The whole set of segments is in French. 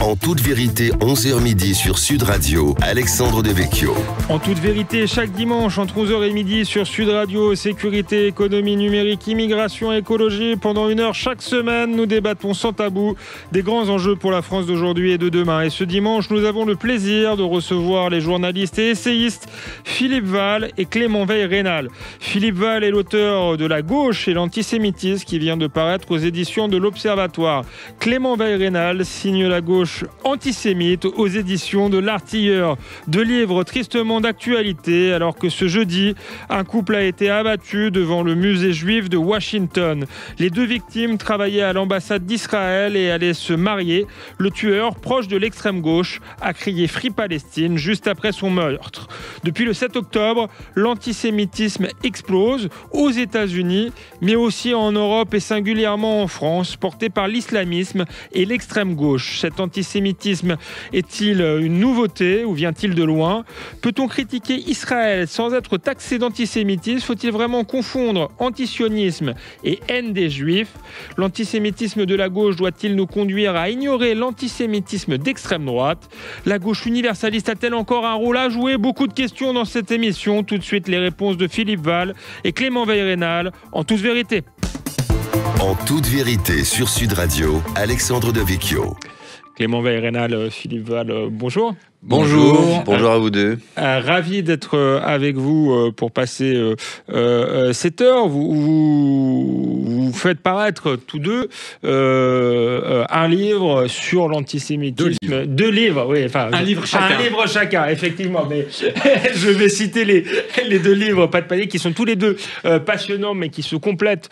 En toute vérité, 11h midi sur Sud Radio, Alexandre Devecchio. En toute vérité, chaque dimanche entre 11h et midi sur Sud Radio, sécurité, économie numérique, immigration, écologie. Pendant 1 heure chaque semaine, nous débattons sans tabou des grands enjeux pour la France d'aujourd'hui et de demain. Et ce dimanche, nous avons le plaisir de recevoir les journalistes et essayistes Philippe Val et Clément Veil-Rénal. Philippe Val est l'auteur de La gauche et l'antisémitisme qui vient de paraître aux éditions de l'Observatoire. Clément Veil-Rénal signe La gauche antisémite aux éditions de l'Artilleur. 2 livres tristement d'actualité alors que ce jeudi, un couple a été abattu devant le musée juif de Washington. Les 2 victimes travaillaient à l'ambassade d'Israël et allaient se marier. Le tueur, proche de l'extrême gauche, a crié Free Palestine juste après son meurtre. Depuis le 7 octobre, l'antisémitisme explose aux États-Unis, mais aussi en Europe et singulièrement en France, porté par l'islamisme et l'extrême gauche. Cet antisémitisme est-il une nouveauté ou vient-il de loin ? Peut-on critiquer Israël sans être taxé d'antisémitisme ? Faut-il vraiment confondre antisionisme et haine des Juifs ? L'antisémitisme de la gauche doit-il nous conduire à ignorer l'antisémitisme d'extrême droite ? La gauche universaliste a-t-elle encore un rôle à jouer ? Beaucoup de questions dans cette émission. Tout de suite, les réponses de Philippe Val et Clément Veil-Rénal en toute vérité. En toute vérité sur Sud Radio, Alexandre Devecchio. Clément Veil-Rénal, Philippe Val, bonjour. Bonjour à vous deux. Ravi d'être avec vous pour passer cette heure. Vous faites paraître tous deux un livre sur l'antisémitisme. 2 livres, oui. Enfin, un livre chacun, effectivement. Mais je vais citer les 2 livres, pas de panique, qui sont tous les 2 passionnants, mais qui se complètent.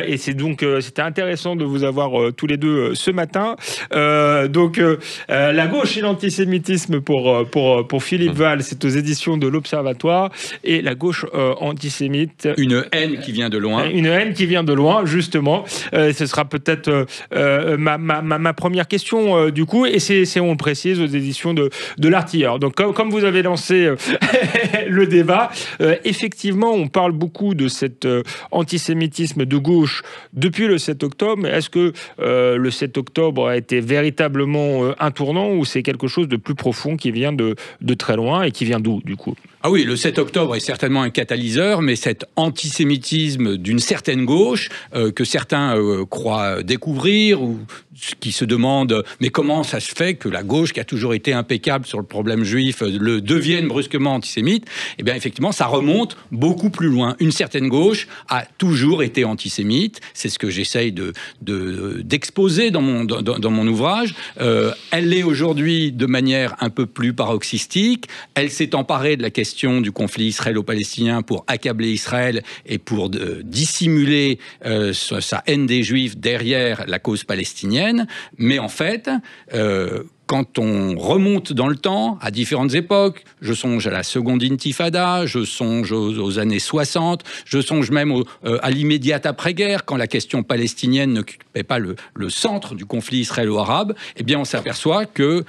Et c'est donc c'était intéressant de vous avoir tous les 2 ce matin. La gauche et l'antisémitisme pour Philippe Val, c'est aux éditions de l'Observatoire, et La gauche antisémite. Une haine qui vient de loin. Une haine qui vient de loin, justement. Ce sera peut-être ma première question, du coup, et c'est, on le précise, aux éditions de l'Artilleur. Donc, comme vous avez lancé le débat, effectivement, on parle beaucoup de cet antisémitisme de gauche depuis le 7 octobre. Mais est-ce que le 7 octobre a été véritablement un tournant, ou c'est quelque chose de plus profond qui vient de très loin, et qui vient d'où, du coup ? Ah oui, le 7 octobre est certainement un catalyseur, mais cet antisémitisme d'une certaine gauche que certains croient découvrir, ou qui se demandent mais comment ça se fait que la gauche, qui a toujours été impeccable sur le problème juif, le devienne brusquement antisémite. Eh bien, effectivement, ça remonte beaucoup plus loin. Une certaine gauche a toujours été antisémite. C'est ce que j'essaye d'exposer dans mon ouvrage. Elle l'est aujourd'hui de manière un peu plus paroxystique. Elle s'est emparée de la question du conflit israélo-palestinien pour accabler Israël et pour dissimuler sa haine des Juifs derrière la cause palestinienne. Mais en fait, quand on remonte dans le temps, à différentes époques, je songe à la seconde intifada, je songe aux années 60, je songe même à l'immédiate après-guerre, quand la question palestinienne n'occupait pas le centre du conflit israélo-arabe, eh bien on s'aperçoit que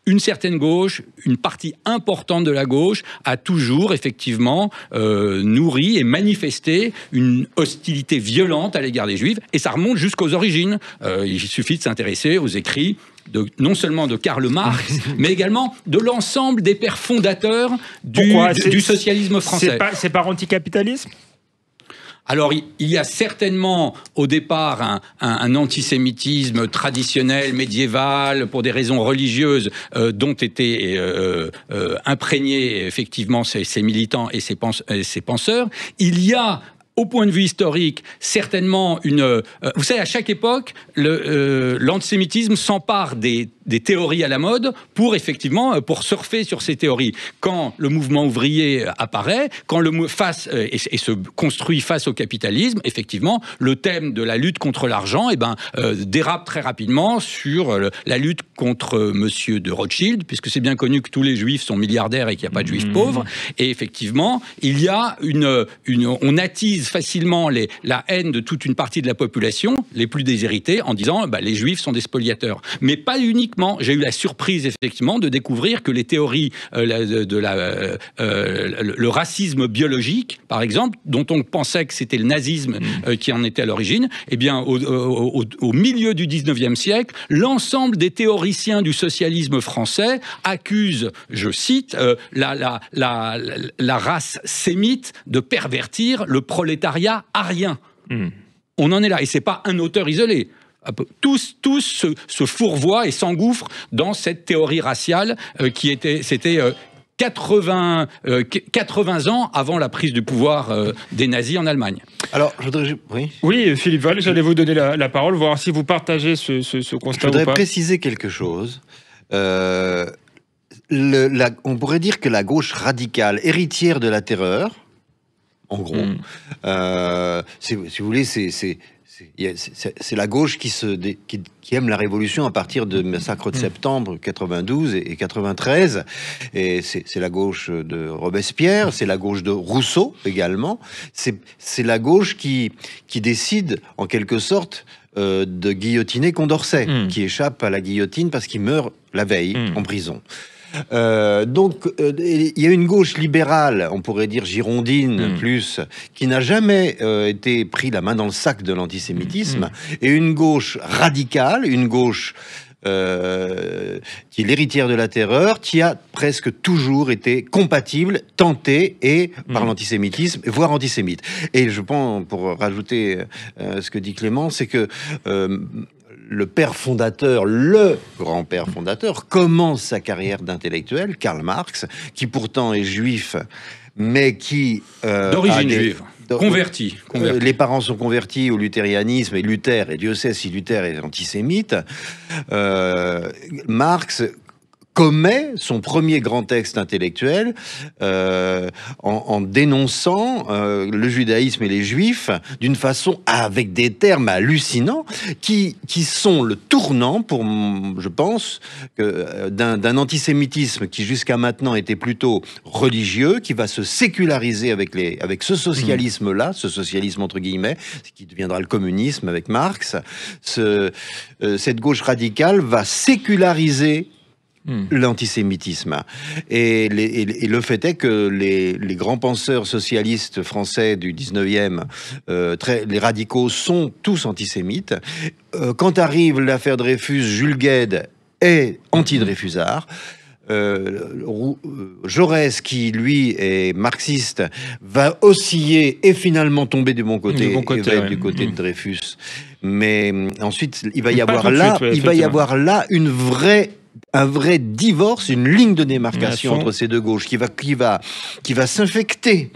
une certaine gauche, une partie importante de la gauche, a toujours effectivement nourri et manifesté une hostilité violente à l'égard des Juifs, et ça remonte jusqu'aux origines. Il suffit de s'intéresser aux écrits non seulement de Karl Marx, mais également de l'ensemble des pères fondateurs du socialisme français. C'est par anticapitalisme ? Alors, il y a certainement, au départ, un antisémitisme traditionnel, médiéval, pour des raisons religieuses, dont étaient imprégnés, effectivement, ces militants et ces penseurs. Il y a, au point de vue historique, certainement vous savez, à chaque époque, l'antisémitisme s'empare des théories à la mode pour surfer sur ces théories. Quand le mouvement ouvrier apparaît, quand et se construit face au capitalisme, effectivement, le thème de la lutte contre l'argent dérape très rapidement sur la lutte contre Monsieur de Rothschild, puisque c'est bien connu que tous les juifs sont milliardaires et qu'il n'y a pas de juifs pauvres. Et effectivement, il y a on attise facilement la haine de toute une partie de la population, les plus déshérités, en disant les juifs sont des spoliateurs. Mais pas uniquement historiquement, j'ai eu la surprise effectivement de découvrir que les théories le racisme biologique, par exemple, dont on pensait que c'était le nazisme qui en était à l'origine, eh bien, au milieu du 19e siècle, l'ensemble des théoriciens du socialisme français accusent, je cite, la race sémite de pervertir le prolétariat arien. On en est là, et c'est pas un auteur isolé. Tous se fourvoient et s'engouffrent dans cette théorie raciale c'était 80 ans avant la prise du pouvoir des nazis en Allemagne. Alors, je voudrais... Oui, Philippe Val, j'allais vous donner la parole, voir si vous partagez ce constat ou pas. Je voudrais préciser quelque chose. On pourrait dire que la gauche radicale, héritière de la terreur, en gros, si vous voulez, c'est la gauche qui aime la révolution à partir de massacre de septembre 92 et 93. Et c'est la gauche de Robespierre, c'est la gauche de Rousseau également. C'est la gauche qui décide, en quelque sorte, de guillotiner Condorcet, qui échappe à la guillotine parce qu'il meurt la veille en prison. Donc, il y a une gauche libérale, on pourrait dire girondine plus, qui n'a jamais été pris la main dans le sac de l'antisémitisme, et une gauche radicale, une gauche qui est l'héritière de la terreur, qui a presque toujours été compatible, tentée par l'antisémitisme, voire antisémite. Et je pense, pour rajouter ce que dit Clément, c'est que le père fondateur, le grand-père fondateur, commence sa carrière d'intellectuel, Karl Marx, qui pourtant est juif, mais qui... d'origine juive, converti. Les parents sont convertis au luthérianisme, et Luther, et Dieu sait si Luther est antisémite. Marx commet son premier grand texte intellectuel en dénonçant le judaïsme et les juifs d'une façon avec des termes hallucinants qui sont le tournant, je pense, d'un antisémitisme qui jusqu'à maintenant était plutôt religieux, qui va se séculariser avec ce socialisme-là, ce socialisme entre guillemets, qui deviendra le communisme avec Marx. Cette gauche radicale va séculariser l'antisémitisme. Et le fait est que les grands penseurs socialistes français du 19e, les radicaux, sont tous antisémites. Quand arrive l'affaire Dreyfus, Jules Guesde est anti-Dreyfusard. Jaurès, qui lui est marxiste, va osciller et finalement tomber du bon côté, du côté de Dreyfus. Mais ensuite, il va y avoir là un vrai divorce, une ligne de démarcation entre ces deux gauches qui va s'infecter.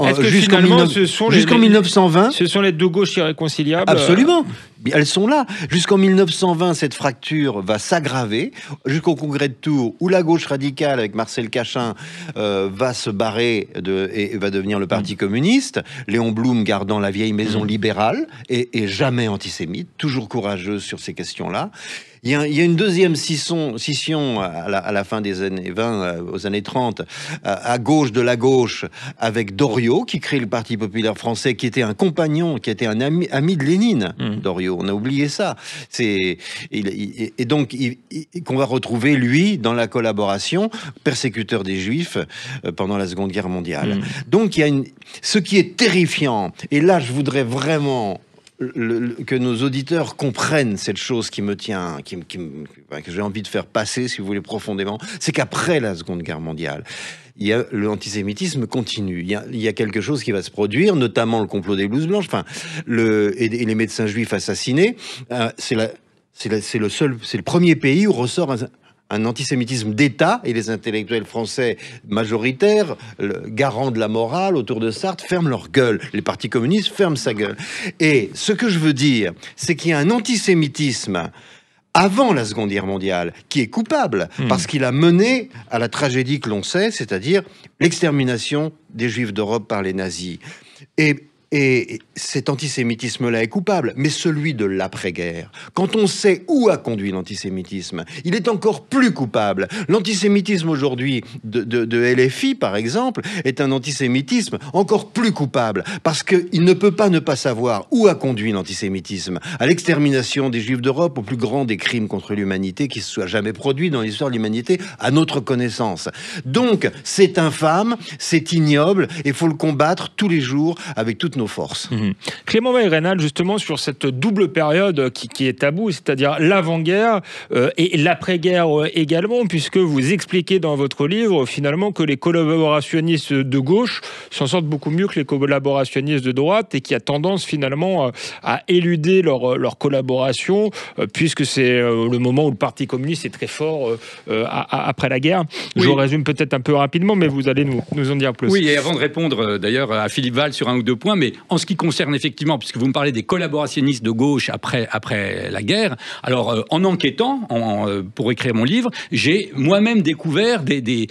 Est-ce que finalement, jusqu'en 1920, ce sont les deux gauches irréconciliables? Absolument. Elles sont là. Jusqu'en 1920, cette fracture va s'aggraver, jusqu'au congrès de Tours, où la gauche radicale, avec Marcel Cachin, va se barrer et va devenir le Parti communiste. Léon Blum gardant la vieille maison libérale et jamais antisémite, toujours courageuse sur ces questions-là. Il y a une deuxième scission à la fin des années 20, aux années 30, à gauche de la gauche, avec Doriot, qui crée le Parti populaire français, qui était un compagnon, qui était un ami de Lénine, Doriot. On a oublié ça. Et donc, qu'on va retrouver, lui, dans la collaboration, persécuteur des Juifs pendant la Seconde Guerre mondiale. Donc, ce qui est terrifiant, et là, je voudrais vraiment que nos auditeurs comprennent cette chose qui me tient, que j'ai envie de faire passer, si vous voulez, profondément, c'est qu'après la Seconde Guerre mondiale, l'antisémitisme continue. Il y a quelque chose qui va se produire, notamment le complot des blouses blanches, et les médecins juifs assassinés. C'est le premier pays où ressort un antisémitisme d'État, et les intellectuels français majoritaires, garants de la morale autour de Sartre, ferment leur gueule. Les partis communistes ferment sa gueule. Et ce que je veux dire, c'est qu'il y a un antisémitisme avant la Seconde Guerre mondiale, qui est coupable, parce qu'il a mené à la tragédie que l'on sait, c'est-à-dire l'extermination des Juifs d'Europe par les nazis. Et Et cet antisémitisme-là est coupable, mais celui de l'après-guerre, quand on sait où a conduit l'antisémitisme, il est encore plus coupable. L'antisémitisme aujourd'hui de LFI, par exemple, est un antisémitisme encore plus coupable, parce qu'il ne peut pas ne pas savoir où a conduit l'antisémitisme, à l'extermination des Juifs d'Europe, au plus grand des crimes contre l'humanité qui se soit jamais produit dans l'histoire de l'humanité, à notre connaissance. Donc, c'est infâme, c'est ignoble, et il faut le combattre tous les jours avec toutes nos forces. Clément Weill-Reynal, justement, sur cette double période qui est taboue, c'est-à-dire l'avant-guerre et l'après-guerre également, puisque vous expliquez dans votre livre, finalement, que les collaborationnistes de gauche s'en sortent beaucoup mieux que les collaborationnistes de droite et qui a tendance, finalement, à éluder leur collaboration, puisque c'est le moment où le Parti communiste est très fort après la guerre. Oui. Je résume peut-être un peu rapidement, mais vous allez nous en dire plus. Oui, et avant de répondre d'ailleurs à Philippe Wahl sur un ou deux points, mais en ce qui concerne effectivement, puisque vous me parlez des collaborationnistes de gauche après la guerre, alors en enquêtant pour écrire mon livre, j'ai moi-même découvert des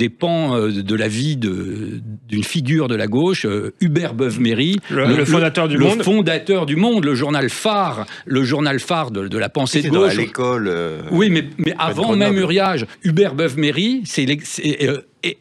pans de la vie d'une figure de la gauche, Hubert Beuve-Méry, le fondateur du Monde. Le fondateur du Monde, le journal phare de la pensée de gauche. À l'école. Oui, mais avant même Uriage, Hubert Beuve-Méry,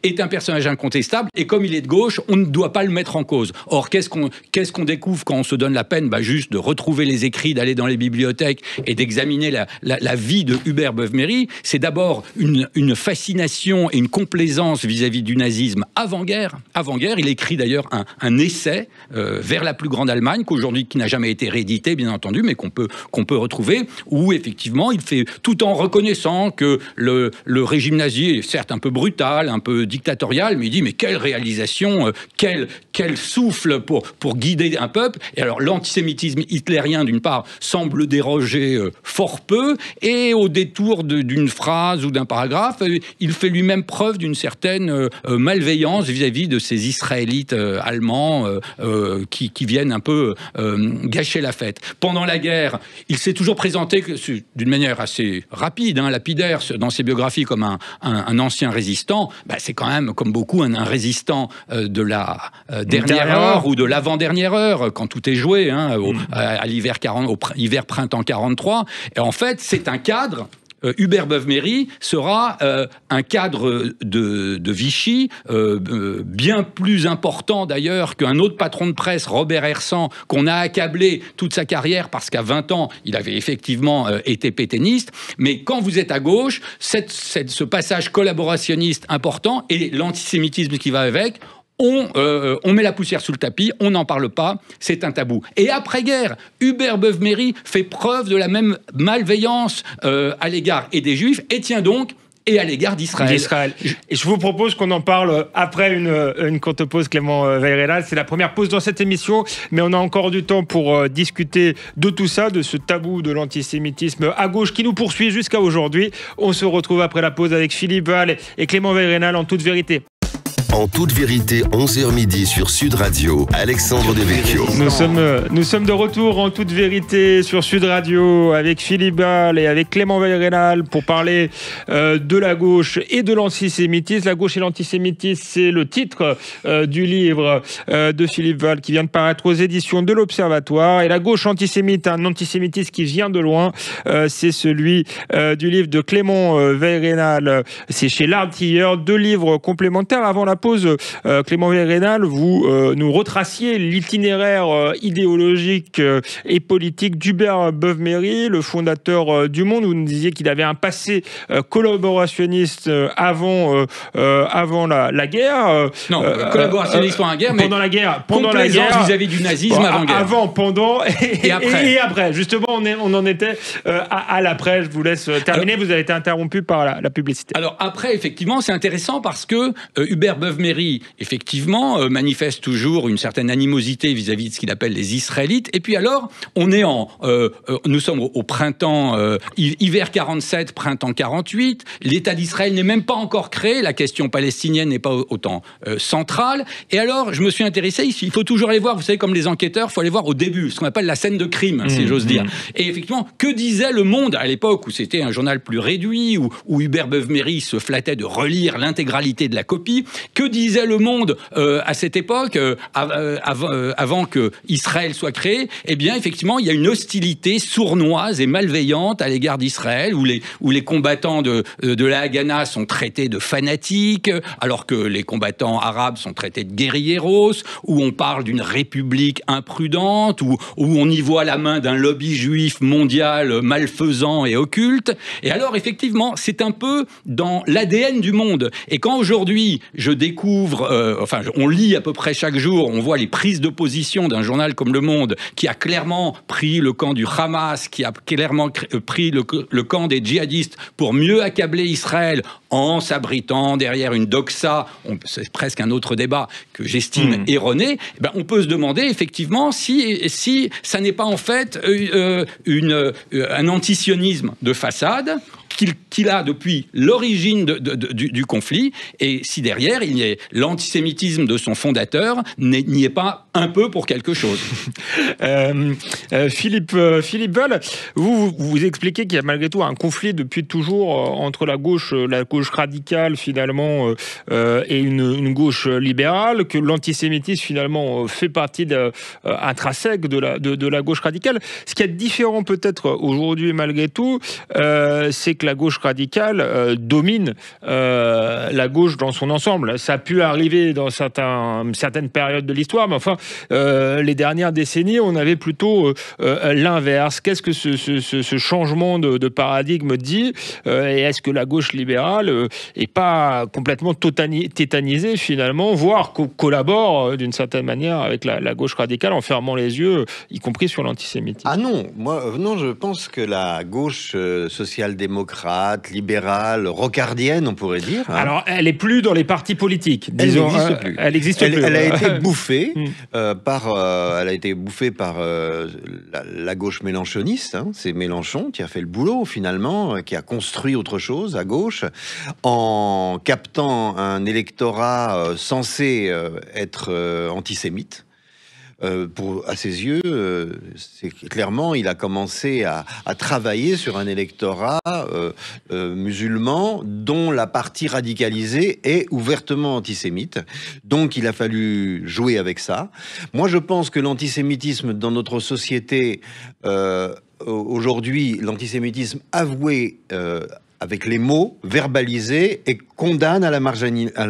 est un personnage incontestable, et comme il est de gauche, on ne doit pas le mettre en cause. Or, qu'est-ce qu'on découvre quand on se donne la peine juste de retrouver les écrits, d'aller dans les bibliothèques et d'examiner la vie de Hubert Beuve-Méry? C'est d'abord une fascination et une complaisance vis-à-vis du nazisme avant-guerre. Avant-guerre, il écrit d'ailleurs un essai vers la plus grande Allemagne, qui n'a jamais été réédité, bien entendu, mais qu'on peut retrouver, où effectivement, il fait, tout en reconnaissant que le régime nazi est certes un peu brutal, un peu dictatorial, mais il dit, mais quelle réalisation, quel souffle pour guider un peuple. Et alors l'antisémitisme hitlérien, d'une part, semble déroger fort peu, et au détour d'une phrase ou d'un paragraphe, il fait lui-même preuve d'une certaine malveillance vis-à-vis de ces Israélites allemands qui viennent un peu gâcher la fête. Pendant la guerre, il s'est toujours présenté d'une manière assez rapide, lapidaire, dans ses biographies comme un ancien résistant. C'est quand même, comme beaucoup, un résistant de la dernière heure ou de l'avant-dernière heure, quand tout est joué, à hiver-printemps 43. Et en fait, c'est un cadre. Hubert Beuve-Méry sera un cadre de Vichy, bien plus important d'ailleurs qu'un autre patron de presse, Robert Hersan, qu'on a accablé toute sa carrière parce qu'à 20 ans, il avait effectivement été pétainiste. Mais quand vous êtes à gauche, ce passage collaborationniste important et l'antisémitisme qui va avec, on met la poussière sous le tapis, on n'en parle pas, c'est un tabou. Et après-guerre, Hubert Beuve-Méry fait preuve de la même malveillance à l'égard et des Juifs, et tient donc et à l'égard d'Israël. Et je vous propose qu'on en parle après une courte pause, Clément Weill-Reynal. C'est la première pause dans cette émission, mais on a encore du temps pour discuter de tout ça, de ce tabou de l'antisémitisme à gauche qui nous poursuit jusqu'à aujourd'hui. On se retrouve après la pause avec Philippe Wahl et Clément Weill-Reynal en toute vérité. En toute vérité, 11h midi sur Sud Radio, Alexandre Devecchio. Nous sommes de retour en toute vérité sur Sud Radio avec Philippe Wahl et avec Clément Weill-Reynal pour parler de la gauche et de l'antisémitisme. La gauche et l'antisémitisme, c'est le titre du livre de Philippe Wahl qui vient de paraître aux éditions de l'Observatoire. Et la gauche antisémite, un antisémitisme qui vient de loin, c'est celui du livre de Clément Weill-Reynal. C'est chez l'Artilleur, 2 livres complémentaires. Avant la pause, Clément Weill-Reynal, vous nous retraciez l'itinéraire idéologique et politique d'Hubert Beuve-Méry, le fondateur du Monde. Vous nous disiez qu'il avait un passé collaborationniste avant la guerre. Non, collaborationniste pendant la guerre, mais pendant la guerre vis-à-vis du nazisme avant-guerre. Avant, pendant et après. Et après. Justement, on en était à l'après. Je vous laisse terminer. Vous avez été interrompu par la publicité. Alors après, effectivement, c'est intéressant parce que Hubert Beuve-Méry, effectivement, manifeste toujours une certaine animosité vis-à-vis de ce qu'il appelle les Israélites. Et puis alors, nous sommes au printemps, hiver 47, printemps 48. L'État d'Israël n'est même pas encore créé. La question palestinienne n'est pas autant centrale. Et alors, je me suis intéressé, il faut toujours aller voir, vous savez, comme les enquêteurs, il faut aller voir au début, ce qu'on appelle la scène de crime, si j'ose dire. Et effectivement, que disait Le Monde à l'époque, où c'était un journal plus réduit, où Hubert Beuve-Méry se flattait de relire l'intégralité de la copie? Que que disait le monde à cette époque, avant que Israël soit créé? Eh bien, effectivement, il y a une hostilité sournoise et malveillante à l'égard d'Israël, où les combattants de la Haganah sont traités de fanatiques, alors que les combattants arabes sont traités de guérilleros, où on parle d'une république imprudente, où on y voit la main d'un lobby juif mondial malfaisant et occulte. Et alors, effectivement, c'est un peu dans l'ADN du monde. Et quand aujourd'hui, je découvre, on lit à peu près chaque jour, on voit les prises de position d'un journal comme Le Monde, qui a clairement pris le camp du Hamas, qui a clairement pris le camp des djihadistes pour mieux accabler Israël en s'abritant derrière une doxa, c'est presque un autre débat que j'estime erroné, on peut se demander effectivement si ça n'est pas en fait un antisionisme de façade qu'il a depuis l'origine du conflit, et si derrière il y a l'antisémitisme de son fondateur n'y est pas un peu pour quelque chose. Philippe Veul, vous expliquez qu'il y a malgré tout un conflit depuis toujours entre la gauche radicale finalement et une gauche libérale, que l'antisémitisme finalement fait partie intrinsèque de la gauche radicale. Ce qui est différent peut-être aujourd'hui malgré tout, c'est que la gauche radicale domine la gauche dans son ensemble. Ça a pu arriver dans certaines périodes de l'histoire, mais enfin, les dernières décennies, on avait plutôt l'inverse. Qu'est-ce que ce changement de paradigme dit, et est-ce que la gauche libérale n'est pas complètement tétanisée finalement, voire collabore d'une certaine manière avec la gauche radicale en fermant les yeux, y compris sur l'antisémitisme? Ah non, non, je pense que la gauche social-démocrate, libérale, rocardienne, on pourrait dire. Alors, elle n'est plus dans les partis politiques, disons. Elle n'existe plus. Elle a été bouffée par la gauche mélenchoniste. C'est Mélenchon qui a fait le boulot, finalement, qui a construit autre chose à gauche, en captant un électorat censé être antisémite. À ses yeux, c'est clairement, il a commencé à travailler sur un électorat musulman dont la partie radicalisée est ouvertement antisémite. Donc, il a fallu jouer avec ça. Moi, je pense que l'antisémitisme dans notre société, aujourd'hui, l'antisémitisme avoué avec les mots verbalisés et condamne à la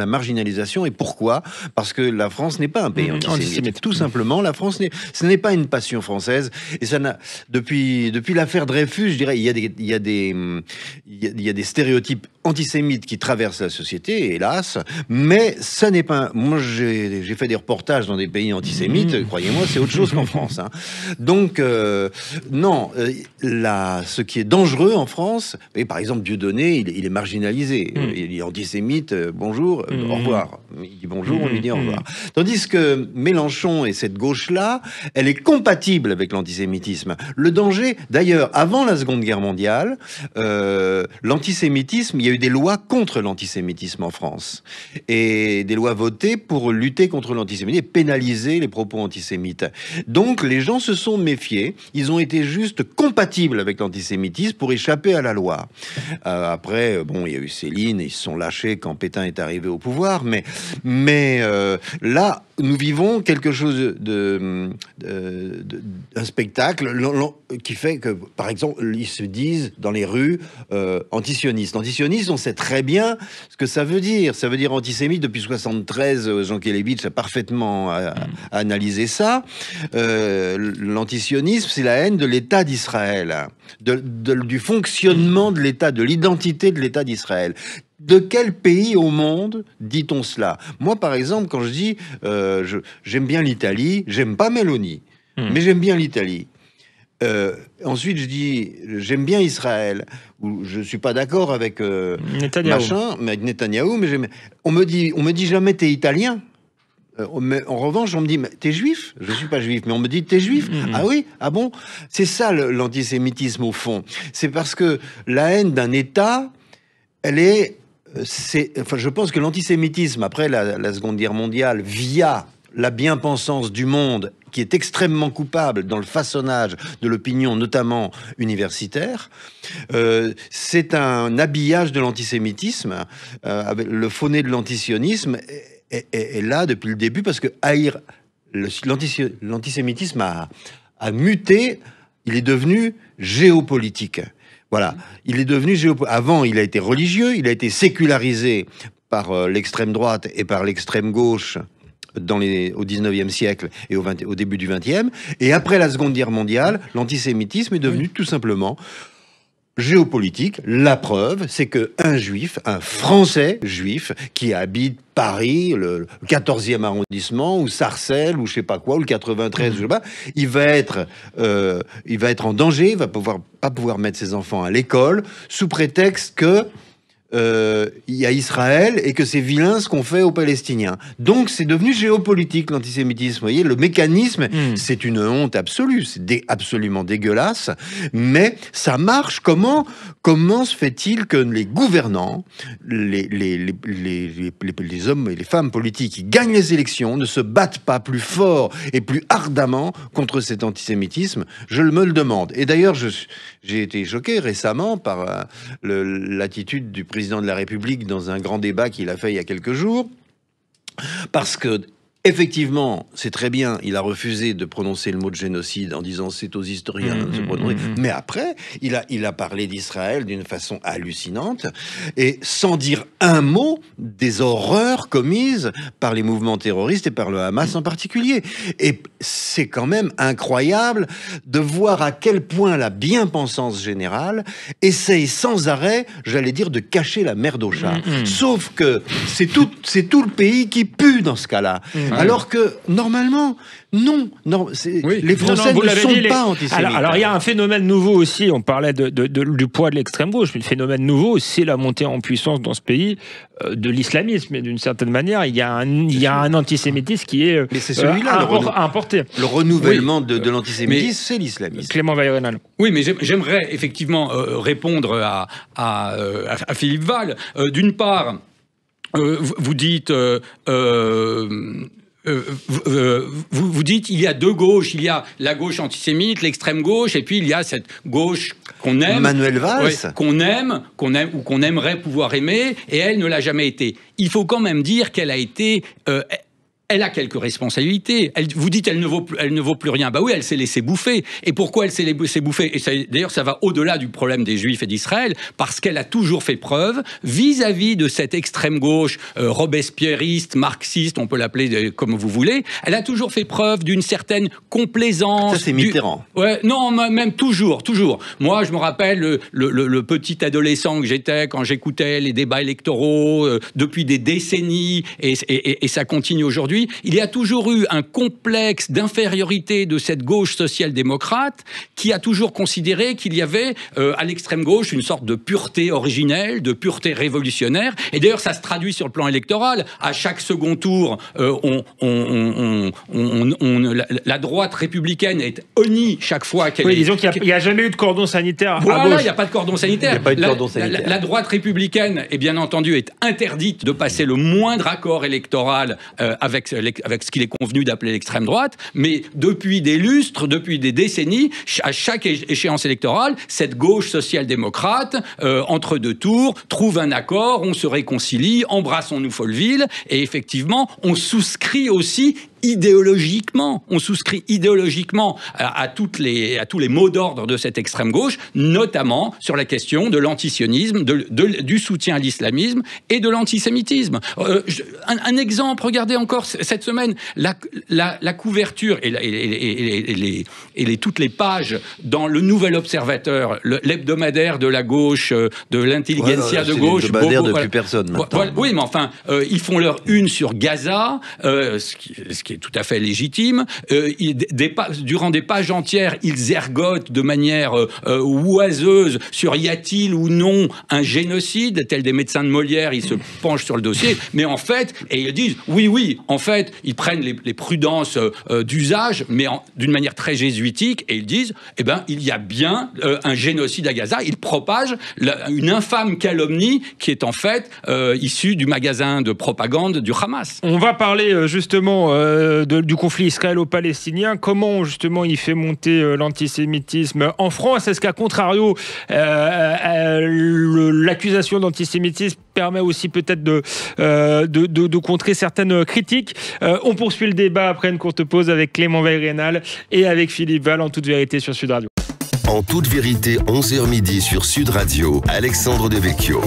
marginalisation. Et pourquoi? Parce que la France n'est pas un pays antisémite. Tout simplement, la France ce n'est pas une passion française. Et ça n'a, depuis l'affaire Dreyfus, je dirais, il y a des stéréotypes antisémites qui traversent la société, hélas. Mais ça n'est pas. Moi, j'ai fait des reportages dans des pays antisémites. Croyez-moi, c'est autre chose qu'en France. Donc, non. Ce qui est dangereux en France, et par exemple, Dieudonné, il est marginalisé. Il est antisémite, bonjour, au revoir. Il dit bonjour, on lui dit au revoir. Tandis que Mélenchon et cette gauche-là, elle est compatible avec l'antisémitisme. Le danger, d'ailleurs, avant la Seconde Guerre mondiale, l'antisémitisme, il y a eu des lois contre l'antisémitisme en France. Et des lois votées pour lutter contre l'antisémitisme et pénaliser les propos antisémites. Donc, les gens se sont méfiés. Ils ont été juste compatibles avec l'antisémitisme pour échapper à la loi. Après, bon, il y a eu Céline, ils se sont lâchés quand Pétain est arrivé au pouvoir, mais là, nous vivons quelque chose d'un spectacle qui fait que, par exemple, ils se disent dans les rues antisionistes. Antisionistes, on sait très bien ce que ça veut dire. Ça veut dire antisémite. Depuis 1973, Jean Kelevitch a parfaitement analysé ça. L'antisionisme, c'est la haine de l'État d'Israël, du fonctionnement de l'État, de l'identité de l'État d'Israël. De quel pays au monde dit-on cela? Moi, par exemple, quand je dis j'aime bien l'Italie, j'aime pas Meloni, mais j'aime bien l'Italie. Ensuite, je dis j'aime bien Israël, ou je suis pas d'accord avec avec Netanyahou, mais on me dit jamais t'es italien. En revanche, on me dit t'es juif? Je suis pas juif, mais on me dit t'es juif. Ah oui? Ah bon? C'est ça l'antisémitisme au fond. C'est parce que la haine d'un État, je pense que l'antisémitisme, après la Seconde Guerre mondiale, via la bien-pensance du monde, qui est extrêmement coupable dans le façonnage de l'opinion, notamment universitaire, c'est un habillage de l'antisémitisme, avec le faux nez de l'antisionisme, est là depuis le début, parce que haïr l'antisémitisme a muté, il est devenu géopolitique. Voilà, il est devenu géopolitique. Avant, il a été religieux, il a été sécularisé par l'extrême droite et par l'extrême gauche au 19e siècle et au début du 20e. Et après la Seconde Guerre mondiale, l'antisémitisme est devenu tout simplement géopolitique. La preuve, c'est qu'un juif, un Français juif, qui habite Paris, le 14e arrondissement, ou Sarcelles, ou je sais pas quoi, ou le 93, je sais pas, il va être en danger, il va pas pouvoir mettre ses enfants à l'école, sous prétexte que il y a Israël et que c'est vilain ce qu'on fait aux Palestiniens. Donc c'est devenu géopolitique, l'antisémitisme. Vous voyez, le mécanisme, c'est une honte absolue, c'est absolument dégueulasse, mais ça marche. Comment se fait-il que les gouvernants, les hommes et les femmes politiques qui gagnent les élections ne se battent pas plus fort et plus ardemment contre cet antisémitisme? Je me le demande. Et d'ailleurs, j'ai été choqué récemment par l'attitude du président de la République dans un grand débat qu'il a fait il y a quelques jours, parce que effectivement, c'est très bien, il a refusé de prononcer le mot de génocide en disant c'est aux historiens de se prononcer. Mais après, il a parlé d'Israël d'une façon hallucinante et sans dire un mot des horreurs commises par les mouvements terroristes et par le Hamas en particulier. Et c'est quand même incroyable de voir à quel point la bien-pensance générale essaye sans arrêt, j'allais dire, de cacher la merde au chat. Sauf que c'est tout le pays qui pue dans ce cas-là. Alors que, normalement, non, les Français ne sont pas antisémites. Alors, il y a un phénomène nouveau aussi, on parlait du poids de l'extrême-gauche, mais le phénomène nouveau, c'est la montée en puissance dans ce pays de l'islamisme. Et d'une certaine manière, il y a un antisémitisme qui est importé. Le renouvellement de l'antisémitisme, c'est l'islamisme. Clément Vaillerenal. Oui, mais j'aimerais effectivement répondre à Philippe Val. D'une part, vous dites... vous dites il y a deux gauches, il y a la gauche antisémite, l'extrême gauche, et puis il y a cette gauche qu'on aime, Manuel Valls, qu'on aime ou qu'on aimerait pouvoir aimer, et elle ne l'a jamais été. Il faut quand même dire qu'elle a été elle a quelques responsabilités. Vous dites elle ne vaut plus rien. Bah oui, elle s'est laissée bouffer. Et pourquoi elle s'est laissée bouffer? Et d'ailleurs, ça va au-delà du problème des Juifs et d'Israël, parce qu'elle a toujours fait preuve, vis-à-vis de cette extrême gauche robespierriste, marxiste, on peut l'appeler comme vous voulez, elle a toujours fait preuve d'une certaine complaisance. Ça, c'est Mitterrand. Ouais, non, même toujours. Moi, je me rappelle le petit adolescent que j'étais quand j'écoutais les débats électoraux depuis des décennies, et ça continue aujourd'hui. Il y a toujours eu un complexe d'infériorité de cette gauche social-démocrate qui a toujours considéré qu'il y avait à l'extrême gauche une sorte de pureté originelle, de pureté révolutionnaire. Et d'ailleurs, ça se traduit sur le plan électoral. À chaque second tour, la droite républicaine est honnie chaque fois qu'elle est... Disons qu'il n'y a jamais eu de cordon sanitaire à gauche. Voilà, il n'y a pas de cordon sanitaire. Il n'y a pas eu de cordon sanitaire. La droite républicaine, est bien entendu, est interdite de passer le moindre accord électoral avec ce qu'il est convenu d'appeler l'extrême droite, mais depuis des lustres, depuis des décennies, à chaque échéance électorale, cette gauche social-démocrate, entre deux tours, trouve un accord, on se réconcilie, embrassons-nous Folleville, et effectivement, on souscrit aussi idéologiquement à tous les mots d'ordre de cette extrême gauche, notamment sur la question de l'antisionisme, du soutien à l'islamisme et de l'antisémitisme. Un exemple, regardez encore cette semaine, la couverture et toutes les pages dans le Nouvel Observateur, l'hebdomadaire de la gauche, de l'intelligentsia de gauche. C'est l'hebdomadaire de plus personne maintenant. Oui, mais enfin, ils font leur une sur Gaza, ce qui est tout à fait légitime. Durant des pages entières, ils ergotent de manière oiseuse sur y a-t-il ou non un génocide, tel des médecins de Molière, ils se penchent sur le dossier, mais en fait, et ils disent, oui, en fait, ils prennent les prudences d'usage, mais d'une manière très jésuitique, et ils disent, il y a bien un génocide à Gaza. Ils propagent une infâme calomnie qui est en fait issue du magasin de propagande du Hamas. On va parler justement du conflit israélo-palestinien. Comment justement il fait monter l'antisémitisme en France? Est-ce qu'à contrario, la l'accusation d'antisémitisme permet aussi peut-être de contrer certaines critiques. On poursuit le débat après une courte pause avec Clément Veil-Rénal et avec Philippe Val en toute vérité sur Sud Radio. En toute vérité, 11h midi sur Sud Radio, Alexandre Devecchio.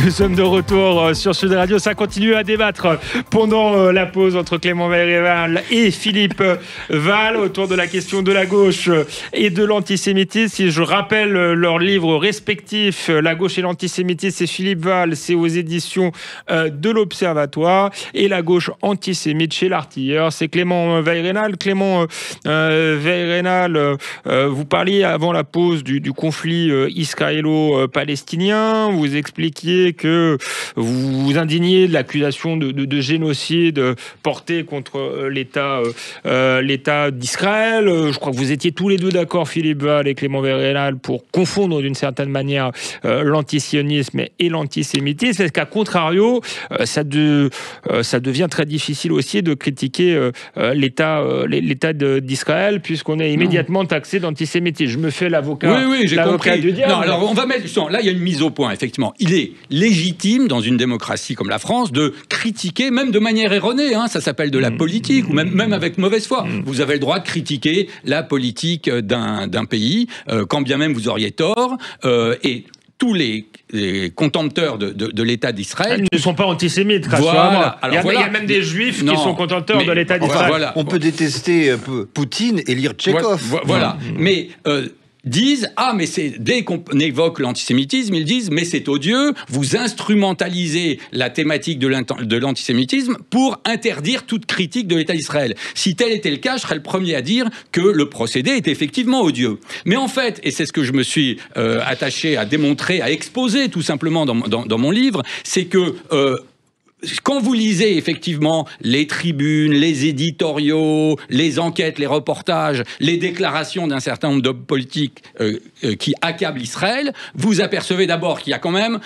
Nous sommes de retour sur Sud Radio. Ça continue à débattre pendant la pause entre Clément Veil-Rénal et Philippe Val autour de la question de la gauche et de l'antisémitisme. Si je rappelle leurs livres respectifs, La gauche et l'antisémitisme, c'est Philippe Val, c'est aux éditions de l'Observatoire, et La gauche antisémite chez l'Artilleur, c'est Clément Veil-Rénal. Clément Veil-Rénal, vous parliez avant la pause du conflit israélo-palestinien. Vous expliquiez que vous vous indigniez de l'accusation de génocide portée contre l'État d'Israël. Je crois que vous étiez tous les deux d'accord, Philippe Val et Clément Veil-Rénal, pour confondre d'une certaine manière l'antisionisme et l'antisémitisme. Est-ce qu'à contrario, ça devient très difficile aussi de critiquer l'État d'Israël, puisqu'on est immédiatement taxé d'antisémitisme? Je me fais l'avocat. Oui, j'ai compris. Du diable. Non, alors on va mettre là, il y a une mise au point, effectivement. Il est légitime dans une démocratie comme la France de critiquer, même de manière erronée, ça s'appelle de la politique, ou même avec mauvaise foi. Vous avez le droit de critiquer la politique d'un pays, quand bien même vous auriez tort, et tous les contempteurs de l'État d'Israël ne sont pas antisémites. Voilà. Il y a même des juifs qui sont contempteurs de l'État d'Israël. Voilà. On peut détester Poutine et lire Tchekhov. Voilà. Mais disent mais c'est dès qu'on évoque l'antisémitisme, ils disent mais c'est odieux, vous instrumentalisez la thématique de l'antisémitisme pour interdire toute critique de l'État d'Israël. Si tel était le cas, je serais le premier à dire que le procédé est effectivement odieux. Mais en fait, et c'est ce que je me suis attaché à démontrer, à exposer tout simplement dans mon livre, c'est que quand vous lisez effectivement les tribunes, les éditoriaux, les enquêtes, les reportages, les déclarations d'un certain nombre d'hommes politiques qui accablent Israël, vous apercevez d'abord qu'il y a quand même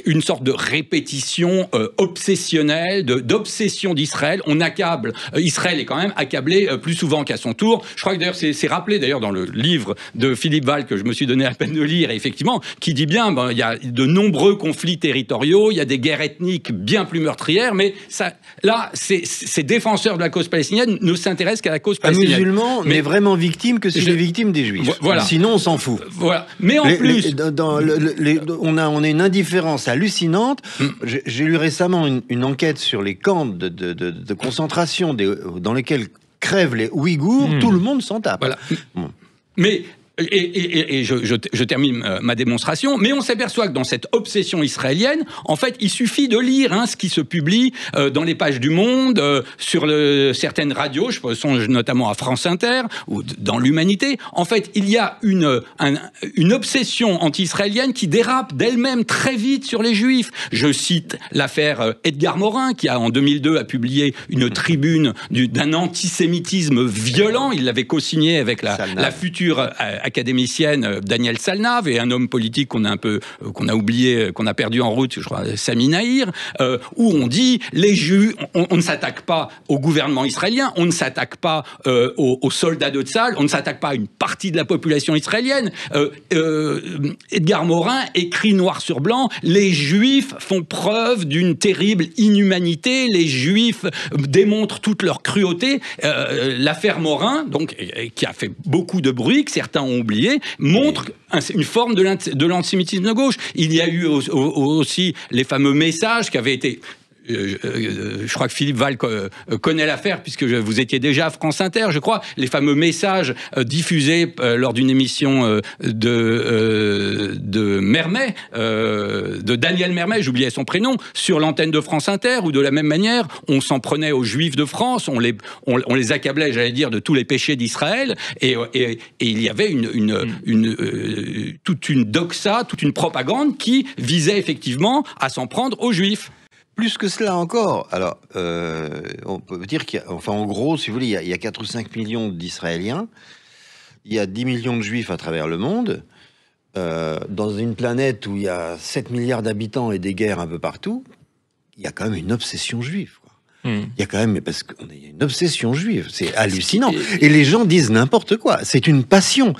une sorte de répétition obsessionnelle, d'obsession d'Israël. On accable, Israël est quand même accablé plus souvent qu'à son tour. Je crois que d'ailleurs c'est rappelé d'ailleurs dans le livre de Philippe Val que je me suis donné la peine de lire, effectivement, qui dit bien, il y a de nombreux conflits territoriaux, il y a des guerres ethniques bien plus meurtrières, mais ça, là, ces défenseurs de la cause palestinienne ne s'intéressent qu'à la cause palestinienne. Un musulman n'est vraiment victime que s'il est victime des juifs. Voilà. Sinon, on s'en fout. Voilà. Mais en plus... on a une indifférence hallucinante. J'ai lu récemment une enquête sur les camps de concentration dans lesquels crèvent les Ouïghours. Tout le monde s'en tape. Voilà. Mais... Et je termine ma démonstration, mais on s'aperçoit que dans cette obsession israélienne, en fait, il suffit de lire ce qui se publie dans les pages du Monde, sur certaines radios, je songe notamment à France Inter, ou dans l'Humanité. En fait, il y a une obsession anti-israélienne qui dérape d'elle-même très vite sur les Juifs. Je cite l'affaire Edgar Morin, qui en 2002 a publié une tribune d'un antisémitisme violent. Il l'avait co-signé avec la future académicienne Danielle Salnave et un homme politique qu'on a oublié, qu'on a perdu en route, je crois, Sami Nahir, où on dit les Juifs, on ne s'attaque pas au gouvernement israélien, on ne s'attaque pas aux soldats de Tzahal, on ne s'attaque pas à une partie de la population israélienne. Edgar Morin écrit noir sur blanc, les Juifs font preuve d'une terrible inhumanité, les Juifs démontrent toute leur cruauté. L'affaire Morin, donc, qui a fait beaucoup de bruit, que certains ont oublié, montre une forme de l'antisémitisme de gauche. Il y a eu aussi les fameux messages qui avaient été... je crois que Philippe Val connaît l'affaire, puisque vous étiez déjà à France Inter, je crois, les fameux messages diffusés lors d'une émission de Mermet, de Daniel Mermet, j'oubliais son prénom, sur l'antenne de France Inter, où de la même manière, on s'en prenait aux Juifs de France, on les accablait, j'allais dire, de tous les péchés d'Israël, et il y avait toute une doxa, toute une propagande qui visait effectivement à s'en prendre aux Juifs. Plus que cela encore, alors on peut dire qu'il y a, enfin en gros, si vous voulez, il y a 4 ou 5 millions d'Israéliens, il y a 10 millions de Juifs à travers le monde, dans une planète où il y a 7 milliards d'habitants et des guerres un peu partout, il y a quand même une obsession juive, quoi. Il y a quand même, parce qu'il y a une obsession juive, c'est hallucinant. Et les gens disent n'importe quoi. C'est une passion.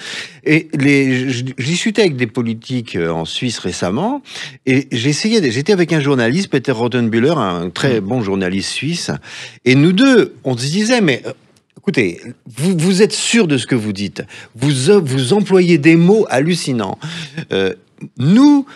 Et je discutais avec des politiques en Suisse récemment, et j'étais avec un journaliste, Peter Rothenbühler, un très bon journaliste suisse, et nous deux, on se disait, mais écoutez, vous êtes sûr de ce que vous dites. Vous employez des mots hallucinants. Nous,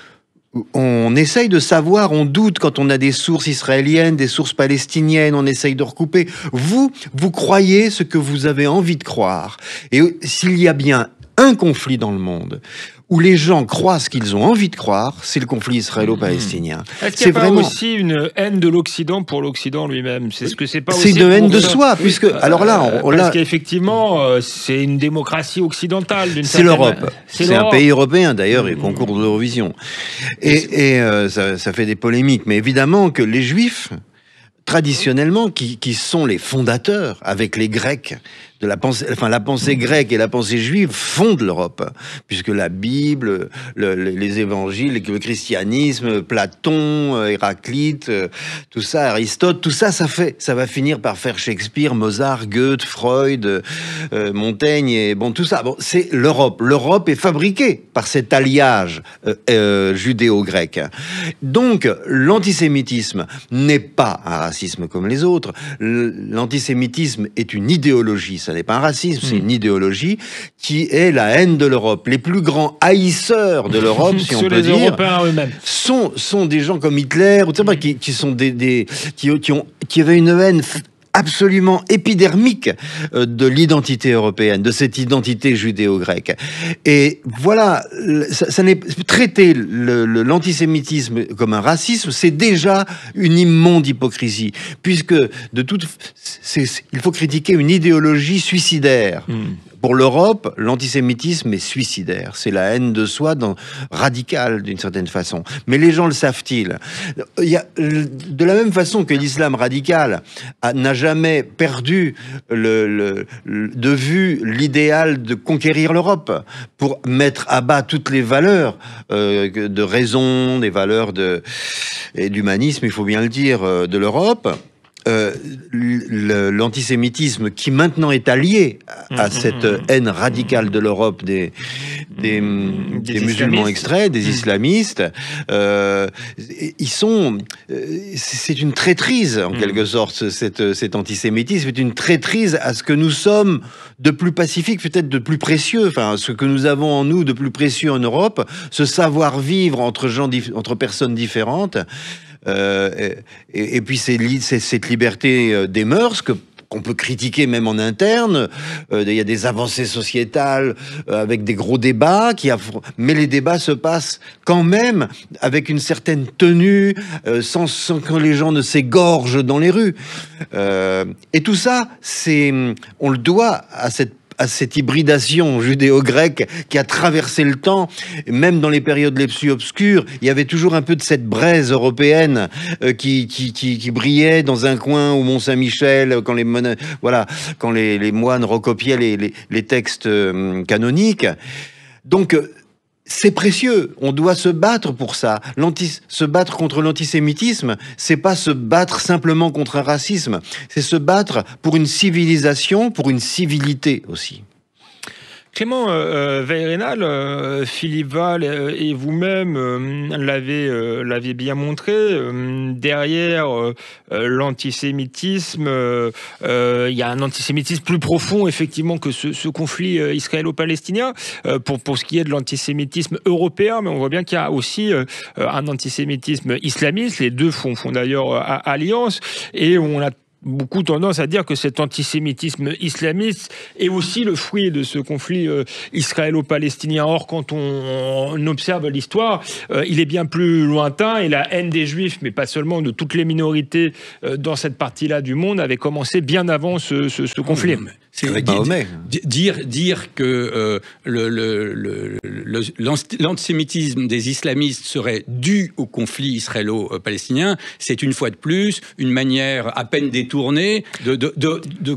on essaye de savoir, on doute quand on a des sources israéliennes, des sources palestiniennes, on essaye de recouper. Vous croyez ce que vous avez envie de croire. Et s'il y a bien un conflit dans le monde où les gens croient ce qu'ils ont envie de croire, c'est le conflit israélo-palestinien. Est-ce qu'il n'y a pas aussi une haine de l'Occident pour l'Occident lui-même? C'est ce que c'est pas aussi une haine de soi, puisque alors là, parce qu'effectivement, c'est une démocratie occidentale. C'est l'Europe. C'est un pays européen d'ailleurs, et concours de l'Eurovision. Et ça fait des polémiques, mais évidemment que les Juifs, traditionnellement, qui sont les fondateurs avec les Grecs de la pensée grecque et la pensée juive fondent l'Europe, puisque la Bible, les évangiles, le christianisme, Platon, Héraclite, tout ça, Aristote, tout ça, ça va finir par faire Shakespeare, Mozart, Goethe, Freud, Montaigne, et bon, tout ça. Bon, c'est l'Europe. L'Europe est fabriquée par cet alliage judéo-grec. Donc, l'antisémitisme n'est pas un racisme comme les autres. L'antisémitisme est une idéologie. Ça n'est pas un racisme, c'est une idéologie qui est la haine de l'Europe. Les plus grands haïsseurs de l'Europe, si on peut dire, Européens eux-mêmes, sont des gens comme Hitler, ou qui avaient une haine absolument épidermique de l'identité européenne, de cette identité judéo-grecque. Et voilà, ça n'est traiter l'antisémitisme comme un racisme, c'est déjà une immonde hypocrisie, puisque il faut critiquer une idéologie suicidaire. Pour l'Europe, l'antisémitisme est suicidaire. C'est la haine de soi radicale, d'une certaine façon. Mais les gens le savent-ils? De la même façon que l'islam radical n'a jamais perdu de vue l'idéal de conquérir l'Europe pour mettre à bas toutes les valeurs de raison, des valeurs et d'humanisme, il faut bien le dire, de l'Europe. L'antisémitisme qui maintenant est allié à cette haine radicale de l'Europe des musulmans extraits, des islamistes, c'est une traîtrise en quelque sorte, cet antisémitisme est une traîtrise à ce que nous sommes de plus pacifique, peut-être de plus précieux, enfin ce que nous avons en nous de plus précieux en Europe, ce savoir-vivre entre personnes différentes. Et puis c'est cette liberté des mœurs qu'on peut critiquer même en interne. Il y a des avancées sociétales avec des gros débats, mais les débats se passent quand même avec une certaine tenue, sans que les gens ne s'égorgent dans les rues. Et tout ça, on le doit à cette hybridation judéo-grecque qui a traversé le temps, même dans les périodes les plus obscures, il y avait toujours un peu de cette braise européenne qui brillait dans un coin au Mont-Saint-Michel, quand les moines recopiaient les textes canoniques. Donc, c'est précieux, on doit se battre pour ça. Se battre contre l'antisémitisme, c'est pas se battre simplement contre un racisme, c'est se battre pour une civilisation, pour une civilité aussi. Clément Weirenal, Philippe Val et vous-même l'avez bien montré. Derrière l'antisémitisme, il y a un antisémitisme plus profond, effectivement, que ce conflit israélo-palestinien. Pour ce qui est de l'antisémitisme européen, mais on voit bien qu'il y a aussi un antisémitisme islamiste. Les deux font d'ailleurs alliance, et on a beaucoup tendance à dire que cet antisémitisme islamiste est aussi le fruit de ce conflit israélo-palestinien. Or, quand on observe l'histoire, il est bien plus lointain, et la haine des Juifs, mais pas seulement, de toutes les minorités dans cette partie-là du monde, avait commencé bien avant ce conflit. Dire que l'antisémitisme des islamistes serait dû au conflit israélo-palestinien, c'est une fois de plus une manière à peine détournée de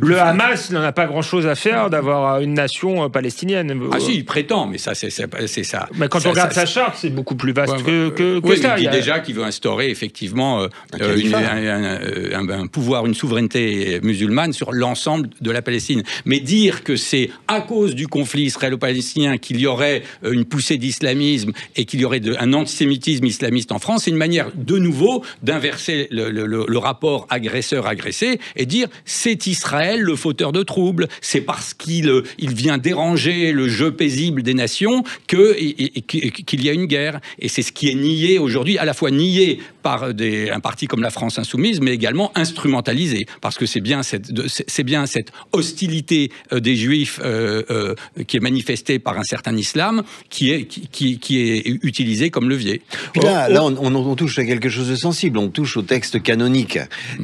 Le Hamas n'en a pas grand-chose à faire d'avoir une nation palestinienne. Ah si, il prétend, mais ça, c'est ça. Mais quand on regarde sa charte, c'est beaucoup plus vaste que ça. Il dit déjà qu'il veut instaurer effectivement un pouvoir, une souveraineté musulmane sur l'ensemble de la Palestine. Mais dire que c'est à cause du conflit israélo-palestinien qu'il y aurait une poussée d'islamisme et qu'il y aurait un antisémitisme islamiste en France, c'est une manière de nouveau d'inverser le rapport agresseur-agressé et dire c'est Israël le fauteur de troubles, c'est parce qu'il vient déranger le jeu paisible des nations qu'il y a une guerre. Et c'est ce qui est nié aujourd'hui, à la fois nié par un parti comme la France Insoumise, mais également instrumentalisé, parce que c'est bien cette hostilité des Juifs qui est manifestée par un certain islam qui est utilisée comme levier. Puis là on touche à quelque chose de sensible, on touche au texte canonique.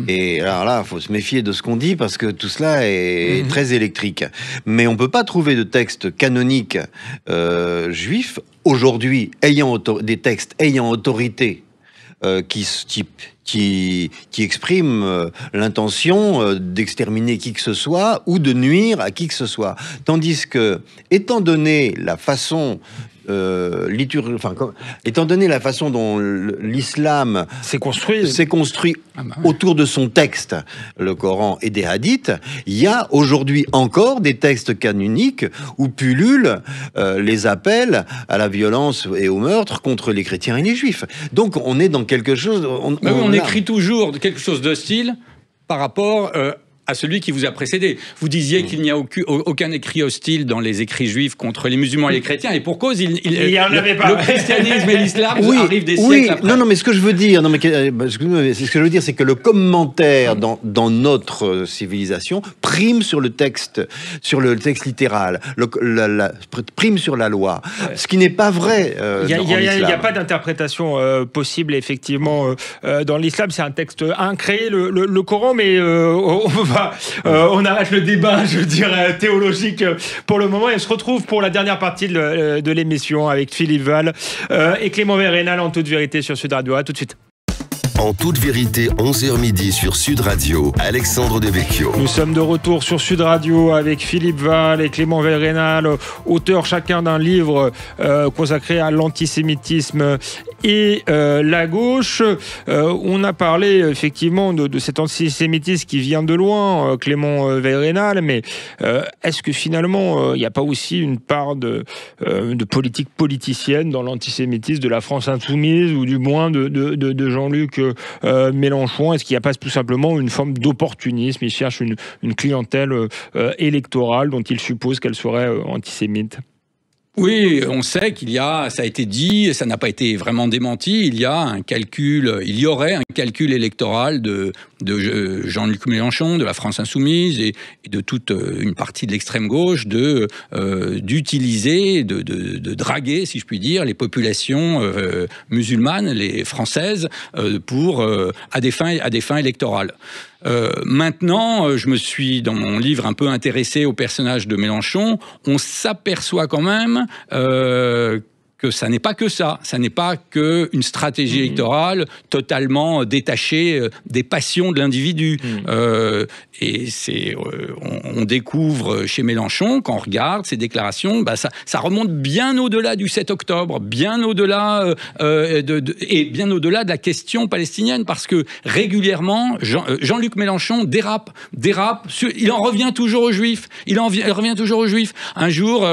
Et alors là, il faut se méfier de ce qu'on dit, parce que tout cela est très électrique. Mais on ne peut pas trouver de texte canonique juif aujourd'hui des textes ayant autorité qui expriment l'intention d'exterminer qui que ce soit ou de nuire à qui que ce soit. Tandis que, étant donné la façon dont l'islam s'est construit autour de son texte, le Coran et des hadiths, il y a aujourd'hui encore des textes canoniques où pullulent les appels à la violence et au meurtre contre les chrétiens et les juifs. Donc on est dans quelque chose... On écrit toujours quelque chose d'hostile par rapport... à celui qui vous a précédé. Vous disiez qu'il n'y a aucun écrit hostile dans les écrits juifs contre les musulmans et les chrétiens, et pour cause, il y en avait pas. Le christianisme et l'islam arrivent des siècles après. Non, mais ce que je veux dire, c'est que le commentaire dans notre civilisation prime sur le texte littéral, prime sur la loi, ce qui n'est pas vrai. Il n'y a pas d'interprétation possible, effectivement, dans l'islam. C'est un texte incréé, le Coran, mais on arrête le débat, je dirais, théologique pour le moment, et on se retrouve pour la dernière partie de l'émission avec Philippe Val et Clément Vérénal en toute vérité sur Sud Radio. À tout de suite. En toute vérité, 11h midi sur Sud Radio, Alexandre Devecchio. Nous sommes de retour sur Sud Radio avec Philippe Val et Clément Vérénal, auteurs chacun d'un livre consacré à l'antisémitisme et la gauche. On a parlé effectivement de cet antisémitisme qui vient de loin, Clément Vérénal, mais est-ce que finalement il n'y a pas aussi une part de politique politicienne dans l'antisémitisme de la France Insoumise, ou du moins de Jean-Luc Mélenchon? Est-ce qu'il n'y a pas tout simplement une forme d'opportunisme? Il cherche une clientèle électorale dont il suppose qu'elle serait antisémite. Oui, on sait ça a été dit, ça n'a pas été vraiment démenti, il y aurait un calcul électoral de Jean-Luc Mélenchon, de la France Insoumise et de toute une partie de l'extrême gauche d'utiliser, de draguer, si je puis dire, les populations musulmanes, les françaises, à des fins électorales. Maintenant, je me suis, dans mon livre, un peu intéressé au personnage de Mélenchon. On s'aperçoit quand même que ça n'est pas que ça. Ça n'est pas qu'une stratégie électorale totalement détachée des passions de l'individu. Et on découvre chez Mélenchon, quand on regarde ses déclarations, ça remonte bien au-delà du 7 octobre, bien au-delà et bien au-delà de la question palestinienne, parce que régulièrement, Jean-Luc Mélenchon dérape. Il en revient toujours aux Juifs. Il revient toujours aux Juifs. Un jour,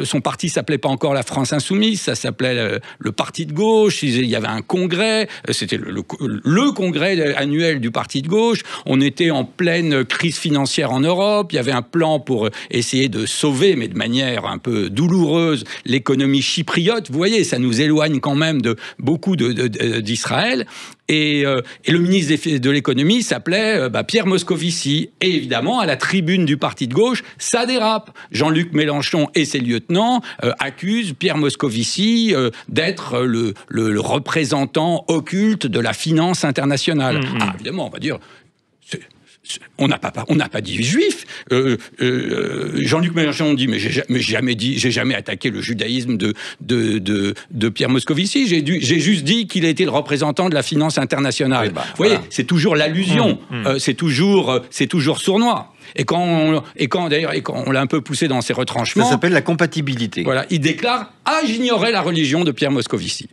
son parti s'appelait pas encore la France Insoumise, ça s'appelait le Parti de gauche. Il y avait un congrès, c'était le congrès annuel du Parti de gauche. On était en pleine crise financière en Europe. Il y avait un plan pour essayer de sauver, mais de manière un peu douloureuse, l'économie chypriote. Vous voyez, ça nous éloigne quand même de beaucoup d'Israël. Et le ministre de l'économie s'appelait Pierre Moscovici. Et évidemment, à la tribune du Parti de gauche, ça dérape. Jean-Luc Mélenchon et ses lieutenants accusent Pierre Moscovici d'être le représentant occulte de la finance internationale. Évidemment, on va dire... On n'a pas dit juif. Jean-Luc Mélenchon dit mais j'ai jamais attaqué le judaïsme de Pierre Moscovici. J'ai juste dit qu'il a été le représentant de la finance internationale. Vous voyez, c'est toujours l'allusion. C'est toujours sournois. Et quand on l'a un peu poussé dans ses retranchements, ça s'appelle la compatibilité. Voilà, il déclare j'ignorais la religion de Pierre Moscovici.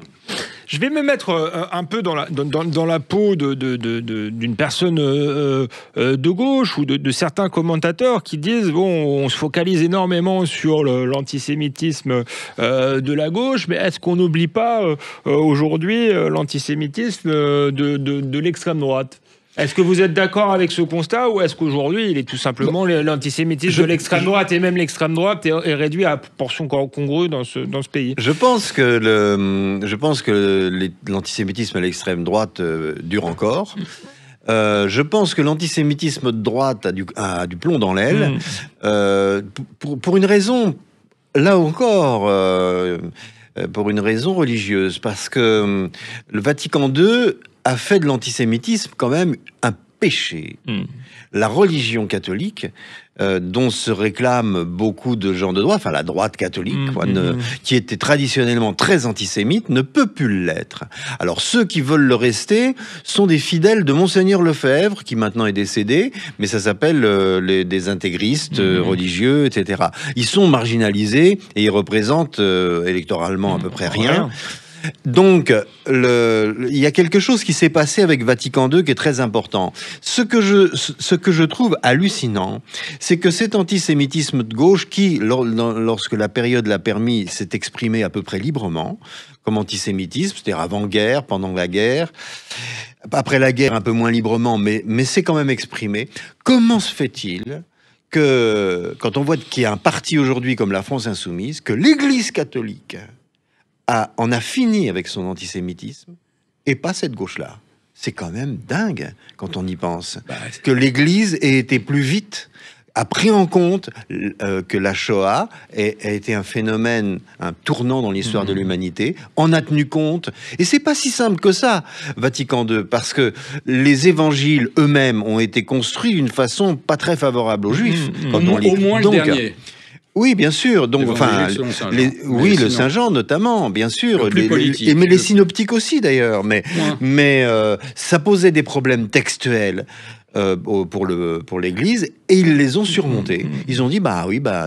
Je vais me mettre un peu dans la peau d'une personne de gauche ou de certains commentateurs qui disent on se focalise énormément sur l'antisémitisme de la gauche, mais est-ce qu'on n'oublie pas aujourd'hui l'antisémitisme de l'extrême droite ? Est-ce que vous êtes d'accord avec ce constat ou est-ce qu'aujourd'hui, il est tout simplement l'antisémitisme de l'extrême droite et même l'extrême droite est réduit à portion congrue dans ce pays ? Je pense que l'antisémitisme à l'extrême droite dure encore. Je pense que l'antisémitisme de droite a du plomb dans l'aile pour une raison, là encore, pour une raison religieuse, parce que le Vatican II a fait de l'antisémitisme quand même un péché. La religion catholique, dont se réclament beaucoup de gens de droite, enfin la droite catholique, qui était traditionnellement très antisémite, ne peut plus l'être. Alors ceux qui veulent le rester sont des fidèles de Monseigneur Lefebvre, qui maintenant est décédé, mais ça s'appelle des intégristes religieux, etc. Ils sont marginalisés et ils représentent électoralement à peu près rien. Donc, il y a quelque chose qui s'est passé avec Vatican II qui est très important. Ce que je trouve hallucinant, c'est que cet antisémitisme de gauche qui, lorsque la période l'a permis, s'est exprimé à peu près librement, comme antisémitisme, c'est-à-dire avant-guerre, pendant la guerre, après la guerre un peu moins librement, mais c'est quand même exprimé. Comment se fait-il que, quand on voit qu'il y a un parti aujourd'hui comme la France Insoumise, que l'Église catholique en a fini avec son antisémitisme, et pas cette gauche-là. C'est quand même dingue, quand on y pense. Que l'Église ait été plus vite, a pris en compte que la Shoah a été un phénomène, un tournant dans l'histoire de l'humanité, en a tenu compte. Et c'est pas si simple que ça, Vatican II, parce que les évangiles eux-mêmes ont été construits d'une façon pas très favorable aux Juifs. Quand on lit. Au moins le dernier. Oui, bien sûr. Donc, enfin, le Saint-Jean notamment, bien sûr. Mais les synoptiques aussi, d'ailleurs. Mais ça posait des problèmes textuels pour l'Église, et ils les ont surmontés. Ils ont dit,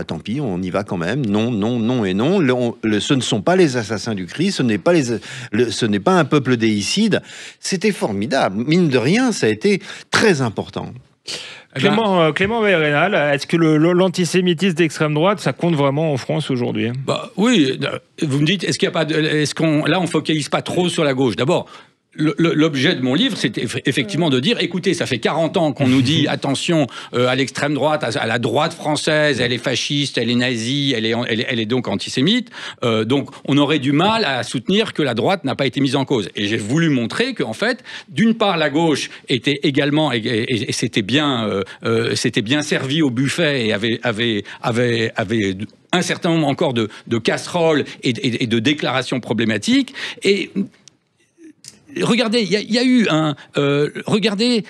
tant pis, on y va quand même. Non, non, non et non. Ce ne sont pas les assassins du Christ, ce n'est pas un peuple déicide. C'était formidable. Mine de rien, ça a été très important. Clément Rénal, est-ce que l'antisémitisme d'extrême droite, ça compte vraiment en France aujourd'hui ? Oui, vous me dites, là on focalise pas trop sur la gauche. D'abord, l'objet de mon livre, c'était effectivement de dire, écoutez, ça fait 40 ans qu'on nous dit, attention à l'extrême droite, à la droite française, elle est fasciste, elle est nazie, elle est donc antisémite. Donc, on aurait du mal à soutenir que la droite n'a pas été mise en cause. Et j'ai voulu montrer qu'en fait, d'une part, la gauche était également, et c'était bien servi au buffet et avait un certain nombre encore de casseroles et de déclarations problématiques. Et regardez, il y a eu regardez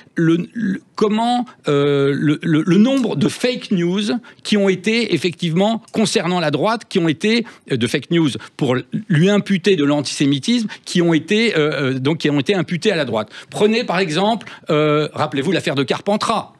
comment le nombre de fake news qui ont été effectivement concernant la droite, qui ont été de fake news pour lui imputer de l'antisémitisme, qui ont été imputés à la droite. Prenez par exemple, rappelez-vous l'affaire de Carpentras.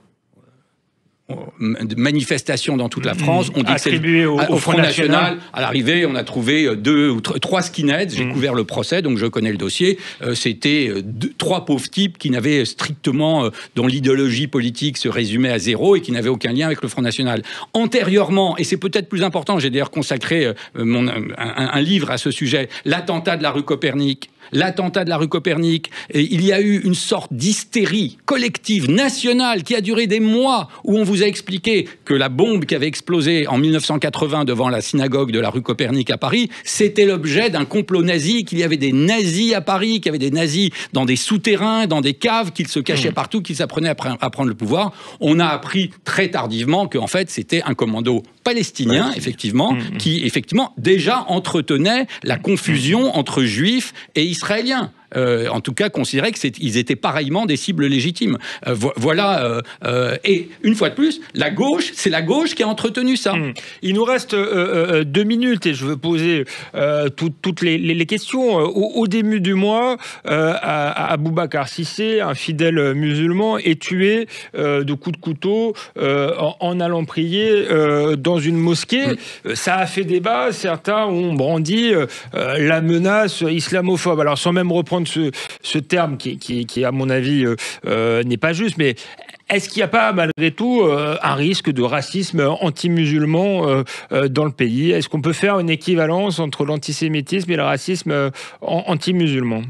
Manifestations dans toute la France, on dit attribué au Front National. À l'arrivée, on a trouvé 2 ou 3 skinheads. J'ai couvert le procès, donc je connais le dossier. C'était 3 pauvres types qui n'avaient strictement, dont l'idéologie politique se résumait à 0 et qui n'avaient aucun lien avec le Front National. Antérieurement, et c'est peut-être plus important, j'ai d'ailleurs consacré un livre à ce sujet, l'attentat de la rue Copernic. Et il y a eu une sorte d'hystérie collective nationale qui a duré des mois, où on vous a expliqué que la bombe qui avait explosé en 1980 devant la synagogue de la rue Copernic à Paris, c'était l'objet d'un complot nazi, qu'il y avait des nazis à Paris, qu'il y avait des nazis dans des souterrains, dans des caves, qu'ils se cachaient partout, qu'ils s'apprenaient à prendre le pouvoir. On a appris très tardivement qu'en fait c'était un commando palestinien, qui effectivement déjà entretenait la confusion entre juifs et israéliens. en tout cas considéraient qu'ils étaient pareillement des cibles légitimes. Voilà. Et une fois de plus, c'est la gauche qui a entretenu ça. Il nous reste 2 minutes et je veux poser toutes les questions. Au début du mois, Aboubacar Cissé, un fidèle musulman, est tué de coups de couteau en allant prier dans une mosquée. Ça a fait débat. Certains ont brandi la menace islamophobe. Alors, sans même reprendre ce terme qui à mon avis, n'est pas juste, mais est-ce qu'il n'y a pas, malgré tout, un risque de racisme anti-musulman dans le pays? Est-ce qu'on peut faire une équivalence entre l'antisémitisme et le racisme anti-musulman?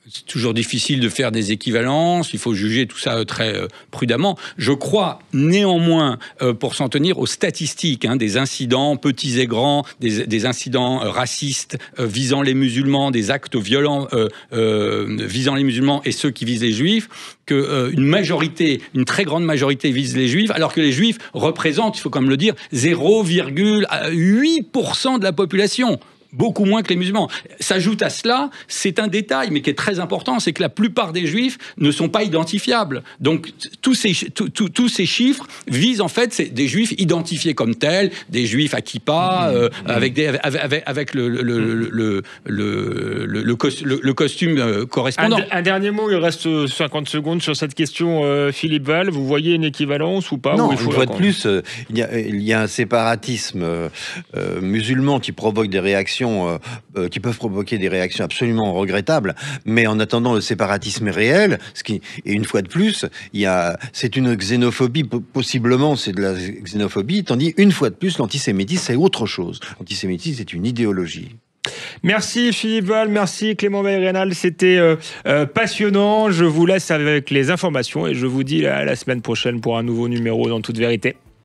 C'est toujours difficile de faire des équivalences, il faut juger tout ça très prudemment. Je crois néanmoins, pour s'en tenir aux statistiques, des incidents petits et grands, des incidents racistes visant les musulmans, des actes violents visant les musulmans et ceux qui visent les juifs, une très grande majorité vise les juifs, alors que les juifs représentent, il faut quand même le dire, 0,8% de la population. Beaucoup moins que les musulmans. S'ajoute à cela, c'est un détail, mais qui est très important, c'est que la plupart des juifs ne sont pas identifiables. Donc, tous ces chiffres visent en fait des juifs identifiés comme tels, des juifs à kippa, avec le costume correspondant. Un dernier mot, il reste 50 secondes sur cette question, Philippe Val. Vous voyez une équivalence ou pas? Non, une fois de plus, il y a un séparatisme musulman qui provoque des réactions qui peuvent provoquer des réactions absolument regrettables, mais en attendant, le séparatisme est réel, et une fois de plus, c'est une xénophobie, possiblement c'est de la xénophobie, tandis une fois de plus, l'antisémitisme c'est autre chose. L'antisémitisme c'est une idéologie. Merci Philippe Val, merci Clément Veil-Reynal, c'était passionnant. Je vous laisse avec les informations et je vous dis à la semaine prochaine pour un nouveau numéro dans Toute Vérité.